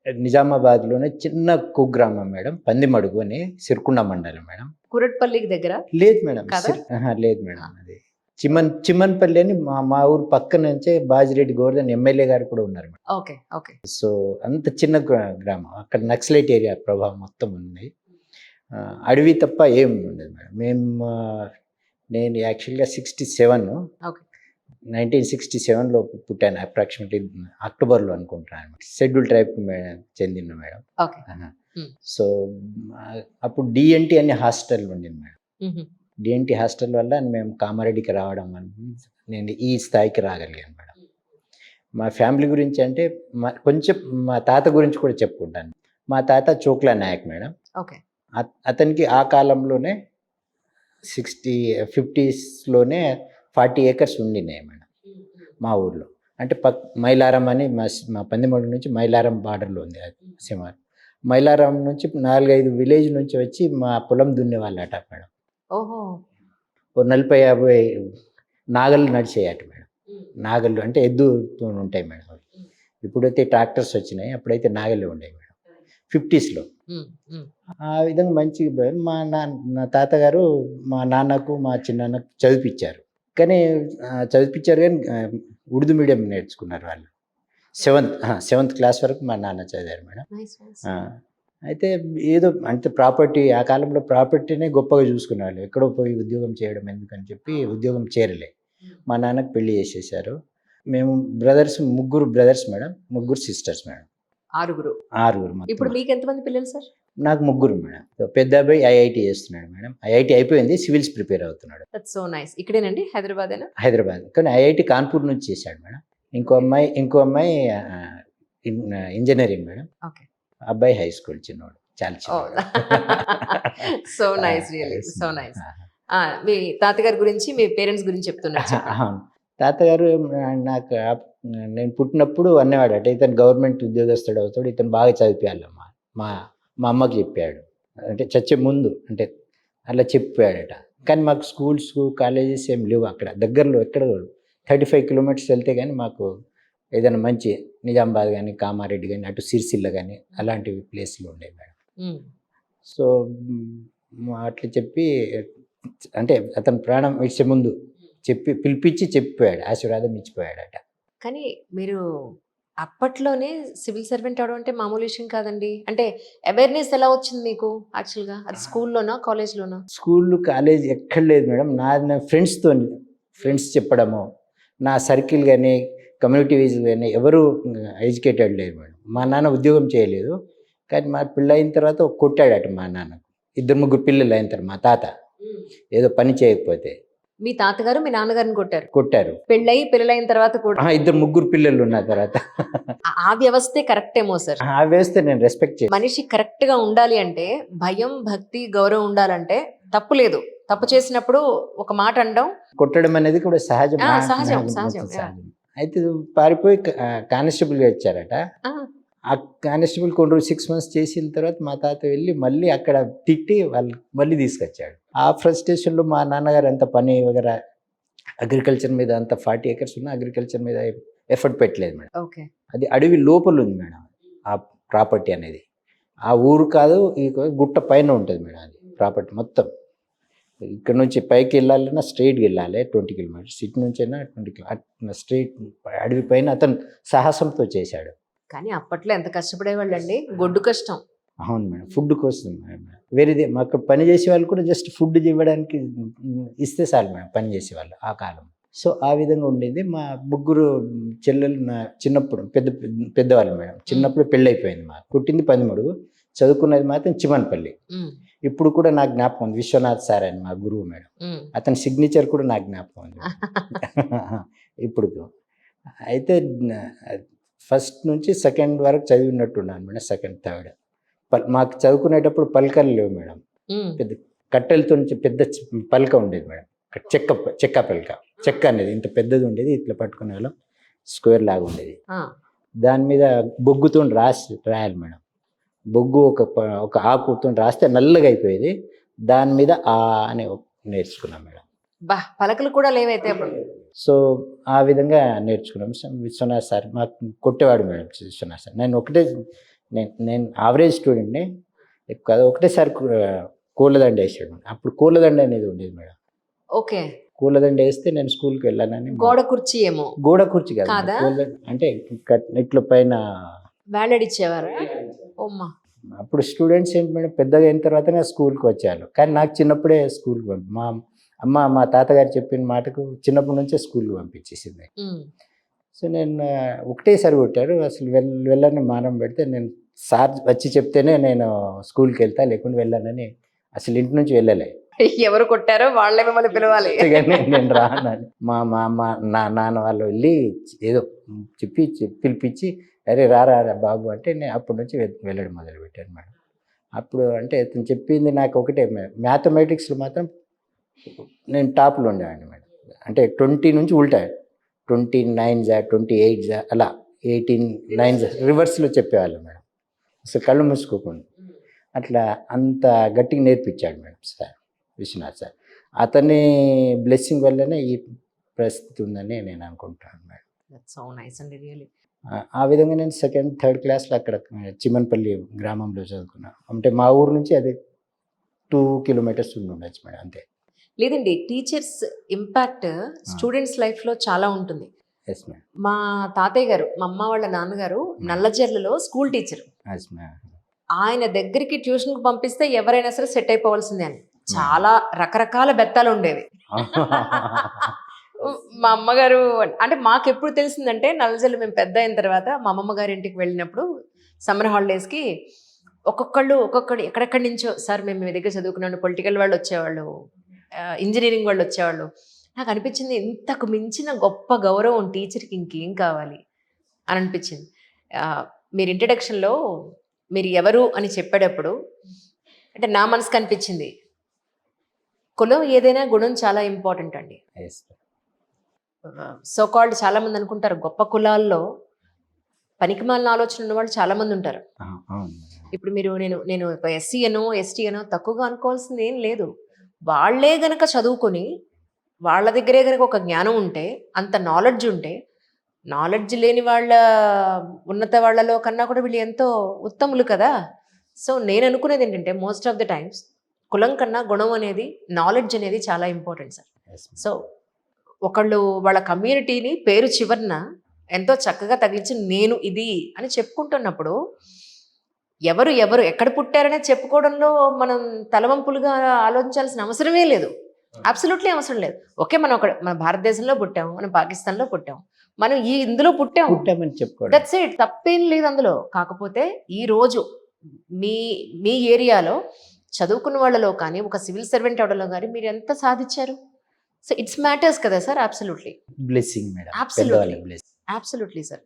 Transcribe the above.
నిజామాబాద్‌లోనే చిన్న కుగ్రామం మేడం. పందిమడుగు అని సిరికొండ మండలం మేడం. కురట్పల్లికి దగ్గర లేదు మేడం. కదా? లేదు మేడం. అది చిమ్మన్పల్లి అని మా మా ఊరు పక్క నుంచే బాజిరెడ్డి గోవర్ధన్ ఎమ్మెల్యే గారు కూడా ఉన్నారు మేడం. ఓకే. ఓకే. సో, అంత చిన్న గ్రామం. అక్కడ నక్సలైట్ ఏరియా ప్రభావం మొత్తం ఉంది. అడవి తప్ప ఏం ఉండదు మేడం. నేను యాక్చువల్‌గా 67 ఓకే. 1967లో పుట్టాను. అప్రాక్సిమేట్‌లీ అక్టోబర్‌లో అనుకుంటాను. షెడ్యూల్ ట్రైబ్‌కి చెందిన మేడం. ఓకే. సో, అప్పుడు డిఎన్‌టి అనే హాస్టల్ ఉండింది మేడం. హుహు. డిఎన్‌టి హాస్టల్ వల్ల మేము కామారెడ్డికి రావడం నేను ఈ స్థాయికి రాగలిగాను మేడం. మా ఫ్యామిలీ గురించి అంటే కొంచెం మా తాత గురించి కూడా చెప్పుకుంటాను. మా తాత చోక్లా నాయక్ మేడం. ఓకే. అతనికి ఆ కాలంలోనే 50స్‌లోనే 40 ఏకర్స్ ఉండినాయి మేడం మా ఊర్లో. అంటే మైలారం అని మా పందిమడుగు నుంచి మైలారం బార్డర్‌లో ఉంది అది సుమారు. మైలారం నుంచి 4, 5 విలేజ్ నుంచి వచ్చి మా పొలం దున్నేవాళ్ళట మేడం. ఓహో! ఓ 40, 50 నాగళ్ళు నడిచేయట మేడం. నాగళ్ళు అంటే ఎద్దుతో ఉంటాయి మేడం. ఇప్పుడైతే ట్రాక్టర్స్ వచ్చినాయి. అప్పుడైతే నాగళ్ళే ఉండేవి మేడం 50స్‌లో. ఆ విధంగా మంచిగా నా తాతగారు మా నాన్నకు మా చిన్నాన్నకు చదివిపించారు. కానీ ఉర్దూ మీడియం నేర్చుకున్నారు వాళ్ళు. సెవెంత్ క్లాస్ వరకు మా నాన్న చదివారు మేడం. అయితే ఏదో అంటే ప్రాపర్టీ ఆ కాలంలో ప్రాపర్టీనే గొప్పగా చూసుకునేవాళ్ళు. ఎక్కడో పోయి ఉద్యోగం చేయడం ఎందుకని చెప్పి ఉద్యోగం చేరలే. మా నాన్నకు పెళ్లి చేసేసారు. మేము ముగ్గురు బ్రదర్స్ మేడం, ముగ్గురు సిస్టర్స్ మేడం. ఆరుగురు. మొత్తం. ఇప్పుడు మీకు ఎంతమంది పిల్లలు సార్? నాకు ముగ్గురు మేడం. పెద్ద అబ్బాయి ఐఐటీ చేస్తున్నాడు మేడం. ఐఐటీ అయిపోయింది, సివిల్స్ ప్రిపేర్ అవుతున్నాడు. That's so nice. ఇక్కడేనండి హైదరాబాదేనా? హైదరాబాద్. కానీ ఐఐటీ కాన్పూర్ నుంచి చేశాడు మేడం. ఇంకో అమ్మాయి ఇంజనీరింగ్ మేడం. ఓకే. అబ్బాయి హై స్కూల్ చిన్నోడు. చాలా చిన్నోడు. So nice, really so nice. మీ తాతగారి గురించి, మీ పేరెంట్స్ గురించి చెప్తున్నారు. అవును. తాతగారు నాకు నేను పుట్టినప్పుడు అనేవాడట, ఇతను గవర్నమెంట్ ఉద్యోగస్తుడు అవుతాడు, ఇతను బాగా చదివించాలమ్మా. మా అమ్మకి చెప్పాడు. అంటే చచ్చే ముందు అంటే అలా చెప్పాడట. కానీ మాకు స్కూల్స్, కాలేజెస్ ఏం లేవు అక్కడ దగ్గరలో. ఎక్కడ 35 కిలోమీటర్స్ వెళ్తే కానీ మాకు ఏదైనా మంచి నిజామాబాద్ కానీ, కామారెడ్డి కానీ, అటు సిరిసిల్ల కానీ అలాంటివి ప్లేస్లు ఉండేవి మేడం. సో అట్లా చెప్పి అంటే అతను ప్రాణం విడిచే ముందు పిలిపించి చెప్పిపోయాడు, ఆశీర్వాదం ఇచ్చిపోయాడట. కానీ మీరు అప్పట్లోనే సివిల్ సర్వెంట్ అవడం అంటే మామూలు విషయం కాదండి. అంటే అవేర్నెస్ ఎలా వచ్చింది మీకు యాక్చువల్గా? అది స్కూల్లోనా, కాలేజ్లోనా? స్కూల్, కాలేజ్ ఎక్కడ లేదు మేడం. నా ఫ్రెండ్స్ చెప్పడము, నా సర్కిల్ కానీ, కమ్యూనిటీ వైజ్ కానీ ఎవరు ఎడ్యుకేటెడ్ లేదు మేడం. మా నాన్న ఉద్యోగం చేయలేదు. కానీ మా పిల్ల అయిన తర్వాత కొట్టాడట మా నాన్నకు. 2-3 పిల్లలు అయిన తర్వాత మా తాత ఏదో పని చేయకపోతే. మీ తాతగారు మీ నాన్నగారిని కొట్టారు. పెళ్ళయి పిల్లలైన తర్వాత కూడా 2-3 పిల్లలు ఉన్న తర్వాత. ఆ వ్యవస్థే కరెక్ట్ ఏమో సార్. ఆ వ్యవస్థ నేను రెస్పెక్ట్ చేస్తాను. మనిషి కరెక్ట్ గా ఉండాలి అంటే భయం, భక్తి, గౌరవం ఉండాలంటే తప్పు లేదు. తప్పు చేసినప్పుడు ఒక మాట అనడం, కొట్టడం అనేది కూడా సహజం. అయితే పారిపోయి కానిస్టేబుల్గా వచ్చారట. ఆ కానిస్టేబుల్ కొన్ని 6 months చేసిన తర్వాత మా తాత వెళ్ళి మళ్ళీ అక్కడ తిట్టి వాళ్ళు మళ్ళీ తీసుకొచ్చాడు. ఆ ఫ్రస్ట్రేషన్లో మా నాన్నగారు అంత పని వగేరా అగ్రికల్చర్ మీద అంత 40 acres ఉన్న అగ్రికల్చర్ మీద ఎఫర్ట్ పెట్టలేదు మేడం. ఓకే. అది అడవి లోపల ఉంది మేడం ఆ ప్రాపర్టీ అనేది. ఆ ఊరు కాదు, ఈ గుట్ట పైన ఉంటుంది మేడం అది ప్రాపర్టీ మొత్తం. ఇక్కడ నుంచి పైకి వెళ్ళాలన్నా స్ట్రైట్గా వెళ్ళాలి 20 kilometers. ఇటు నుంచి అయినా 20 kilometers స్ట్రైట్ అడవి పైన అతను సాహసంతో చేశాడు. కానీ అప్పట్లో ఎంత కష్టపడేవాళ్ళు అండి. గొడ్డు కష్టం. అవును మేడం. ఫుడ్ కోసం వేరేది మాకు పని చేసే వాళ్ళు కూడా జస్ట్ ఫుడ్ ఇవ్వడానికి ఇస్తే చాలు మేడం పని చేసేవాళ్ళు ఆ కాలం. సో ఆ విధంగా ఉండేది. మా ముగ్గురు చెల్లెలు నా చిన్నప్పుడు పెద్దవాళ్ళు మేడం. చిన్నప్పుడు పెళ్ళైపోయింది. మాకు పుట్టింది పందిమడుగు, చదువుకున్నది మాత్రం చిమన్పల్లి. ఇప్పుడు కూడా నాకు జ్ఞాపకం ఉంది. విశ్వనాథ్ సార్ అని మా గురువు మేడం. అతని సిగ్నేచర్ కూడా నాకు జ్ఞాపకం ఉంది ఇప్పుడు. అయితే ఫస్ట్ నుంచి సెకండ్ వరకు చదివినట్టున్నాను మేడం. సెకండ్, థర్డ్ మాకు చదువుకునేటప్పుడు పలకలు లేవు మేడం. పెద్ద కట్టెలతో నుంచి పెద్ద పలక ఉండేది మేడం. చెక్క పలక. చెక్క అనేది ఇంత పెద్దది ఉండేది. ఇట్లా పట్టుకునే వాళ్ళం, స్క్వేర్ లాగా ఉండేది. దాని మీద బొగ్గుతో రాయాలి మేడం. బొగ్గు ఒక ఆకుతో రాస్తే నల్లగా అయిపోయేది. దాని మీద అని నేర్చుకున్నాం మేడం. పలకలు కూడా లేవైతే అప్పుడు. సో ఆ విధంగా నేర్చుకున్నాం. విశ్వనాథ్ సార్ మాకు కొట్టేవాడు మేడం. విశ్వనాథ్ సార్ నేను ఒకటే నేను యావరేజ్ స్టూడెంట్ని. కదా ఒకటేసారి కోళ్ళదండ వేసాడు. అప్పుడు కోళ్ళదండ అనేది ఉండేది మేడం. ఓకే. కోళ్ళదండ వేస్తే నేను స్కూల్కి వెళ్ళానని గోడ కుర్చీ ఏమో గోడ కుర్చీ కాదు కాదా? అంటే ఇట్ల పైన. వేలాడిచ్చేవారా? ఓమ్మా. అప్పుడు స్టూడెంట్స్ ఏంటి మేడం, పెద్దగా అయిన తర్వాతనే స్కూల్కి వచ్చారు. కానీ నాకు చిన్నప్పుడే స్కూల్కి మా అమ్మ మా తాతగారు చెప్పిన మాటకు చిన్నప్పటి నుంచే స్కూల్కి పంపించేసింది. సో నేను ఒకటేసారి కొట్టారు. అసలు వెళ్ళని మానం పెడితే నేను సార్ వచ్చి చెప్తేనే నేను స్కూల్కి వెళ్తా, లేకుండా వెళ్ళానని అసలు ఇంటి నుంచి వెళ్ళలే. ఎవరు కొట్టారో వాళ్ళే మిమ్మల్ని పిలవాలి. కానీ నేను రానని మా మా మా నా నాన్న వాళ్ళు వెళ్ళి ఏదో పిలిపించి అరే రారా బాబు అంటే నేను అప్పటి నుంచి వెళ్ళడం మొదలుపెట్టాను మేడం. అప్పుడు అంటే అతను చెప్పింది నాకు ఒకటే, మ్యాథమెటిక్స్లో మాత్రం నేను టాప్లో ఉండేవాడిని మేడం. అంటే 20 నుంచి ఉల్టా 29 28 అలా 18 రివర్స్లో చెప్పేవాళ్ళు మేడం. అసలు కళ్ళు మూసుకోకుండా అట్లా అంత గట్టిగా నేర్పించాడు మేడం సార్ విశ్వనాథ్ సార్. అతని బ్లెస్సింగ్ వల్లనే ఈ పరిస్థితి ఉందని నేను అనుకుంటాను మేడం. దట్స్ సో నైస్ అండి రియల్లీ. ఆ విధంగా నేను 2nd, 3rd క్లాస్లో అక్కడ చిమన్పల్లి గ్రామంలో చదువుకున్నాను. అంటే మా ఊరు నుంచి అది 2 కిలోమీటర్స్ ఉండొచ్చు మేడం, అంతే. లేదండి, టీచర్స్ ఇంపాక్ట్ స్టూడెంట్స్ లైఫ్లో చాలా ఉంటుంది. Yes madam. మా తాతయ్య గారు, మా అమ్మ వాళ్ళ నాన్నగారు నల్లజర్లలో స్కూల్ టీచర్. Yes madam. ఆయన దగ్గరికి ట్యూషన్కి పంపిస్తే ఎవరైనా సరే సెట్ అయిపోవాల్సిందే అని. చాలా రకరకాల బెత్తాలు ఉండేవి. మా అమ్మగారు అంటే మాకు ఎప్పుడు తెలిసిందంటే నల్లజల్లు మేము పెద్ద అయిన తర్వాత మా అమ్మమ్మ గారి ఇంటికి వెళ్ళినప్పుడు సమ్మర్ హాలిడేస్కి ఒక్కొక్కళ్ళు ఎక్కడెక్కడి నుంచో, సార్ మేము మీ దగ్గర చదువుకున్నాను, పొలిటికల్ వాళ్ళు వచ్చేవాళ్ళు, ఇంజనీరింగ్ వాళ్ళు వచ్చేవాళ్ళు. నాకు అనిపించింది ఇంతకు మించిన గొప్ప గౌరవం టీచర్కి ఇంకేం కావాలి అని అనిపించింది. మీరు ఇంట్రడక్షన్లో మీరు ఎవరు అని చెప్పేటప్పుడు అంటే నా మనసుకు అనిపించింది, కులం ఏదైనా గుణం చాలా ఇంపార్టెంట్ అండి. ఎస్. సో కాల్డ్ చాలా మంది అనుకుంటారు గొప్ప కులాల్లో పనికిమాలిన ఆలోచన ఉన్న వాళ్ళు చాలా మంది ఉంటారు. అవును. ఇప్పుడు మీరు నేను ఎస్సీ అనో ఎస్టీ అనో తక్కువగా అనుకోవాల్సింది ఏం లేదు. వాళ్ళే గనక చదువుకొని వాళ్ళ దగ్గరే గనక ఒక జ్ఞానం ఉంటే, అంత నాలెడ్జ్ ఉంటే, నాలెడ్జ్ లేని వాళ్ళ ఉన్నత వాళ్ళలో కన్నా కూడా వీళ్ళు ఎంతో ఉత్తములు కదా. సో నేను అనుకునేది ఏంటంటే మోస్ట్ ఆఫ్ ద టైమ్స్ కులం కన్నా గుణం అనేది, నాలెడ్జ్ అనేది చాలా ఇంపార్టెంట్ సార్. సో ఒకళ్ళు వాళ్ళ కమ్యూనిటీని పేరు చివరన ఎంతో చక్కగా తగిలించి నేను ఇది అని చెప్పుకుంటున్నప్పుడు ఎవరు ఎక్కడ పుట్టారనే చెప్పుకోవడంలో మనం తలవంపులుగా ఆలోచించాల్సిన అవసరమే లేదు. అబ్సల్యూట్లీ అవసరం లేదు. ఓకే, మనం మన భారతదేశంలో పుట్టాము, మనం పాకిస్తాన్లో పుట్టాము, మనం ఇందులో పుట్టామని చెప్పుకోవడం, దట్స్ ఇట్, తప్పేం లేదు అందులో. కాకపోతే ఈ రోజు మీ ఏరియాలో చదువుకున్న వాళ్ళలో కానీ ఒక సివిల్ సర్వెంట్ అవడంలో కానీ మీరు ఎంత సాధించారు? సో ఇట్స్ మ్యాటర్స్ కదా sir. Absolutely blessing madam. Absolutely blessing. Absolutely sir.